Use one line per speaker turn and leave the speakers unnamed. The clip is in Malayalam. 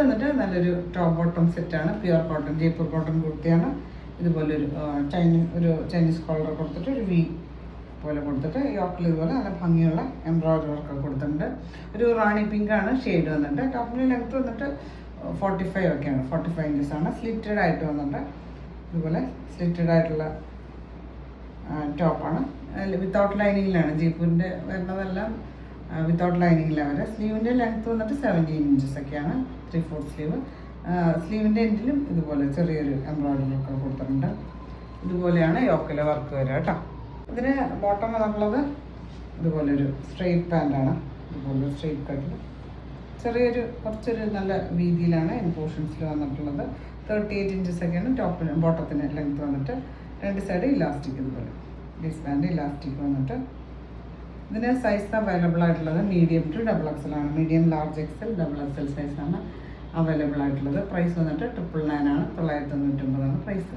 വന്നിട്ട് നല്ലൊരു ടോപ്പ് ബോട്ടം സെറ്റാണ്. പ്യുവർ കോട്ടൺ, ജയ്പൂർ കോട്ടൺ കുർത്തിയാണ്. ഇതുപോലൊരു ചൈനീസ് കോളർ കൊടുത്തിട്ട് ഒരു വി പോലെ കൊടുത്തിട്ട് യോക്കിൽ ഇതുപോലെ നല്ല ഭംഗിയുള്ള എംബ്രോയിഡറി വർക്കൊക്കെ കൊടുത്തിട്ടുണ്ട്. ഒരു റാണി പിങ്കാണ് ഷെയ്ഡ് വന്നിട്ട്. ടോപ്പിൻ്റെ ലെങ്ത്ത് വന്നിട്ട് 45 ഒക്കെയാണ്, 45 ഇഞ്ചസ് ആണ്. സ്ലിറ്റഡ് ആയിട്ട് വന്നിട്ട് ഇതുപോലെ സ്ലിറ്റഡ് ആയിട്ടുള്ള ടോപ്പാണ്. വിത്തൗട്ട് ലൈനിങ്ങിലാണ് ജയ്പൂരിൻ്റെ വരുന്നതെല്ലാം വിത്തൗട്ട് ലൈനിങ്ങിലാണ് വരെ. സ്ലീവിൻ്റെ ലെങ്ത്ത് വന്നിട്ട് 17 ഇഞ്ചസ് ഒക്കെയാണ്, 3/4 സ്ലീവ്. സ്ലീവിൻ്റെ എൻഡിലും ഇതുപോലെ ചെറിയൊരു എംബ്രോയിഡറി ഒക്കെ കൊടുത്തിട്ടുണ്ട്. ഇതുപോലെയാണ് യോക്കിലെ വർക്ക് വരിക കേട്ടോ. ഇതിന് ബോട്ടം വന്നിട്ടുള്ളത് ഇതുപോലൊരു സ്ട്രെയിറ്റ് പാൻറ്റാണ്. ഇതുപോലൊരു സ്ട്രെയിറ്റ് കട്ടിൽ ചെറിയൊരു കുറച്ചൊരു നല്ല വീതിയിലാണ് ഇൻ പോർഷൻസിൽ വന്നിട്ടുള്ളത്. 38 ഇഞ്ചസ് ഒക്കെയാണ് ടോപ്പിന് ബോട്ടത്തിന് ലെങ്ത്ത് വന്നിട്ട്. രണ്ട് സൈഡ് ഇലാസ്റ്റിക് ഇതുപോലെ ബേസ് ബാൻഡ് ഇലാസ്റ്റിക് വന്നിട്ട്. ഇതിന് സൈസ് അവൈലബിൾ ആയിട്ടുള്ളത് മീഡിയം ടു XXL ആണ്. മീഡിയം, ലാർജ് XL, XXL സൈസാണ് അവൈലബിൾ ആയിട്ടുള്ളത്. പ്രൈസ് വന്നിട്ട് 999 ആണ്, 999 പ്രൈസ്.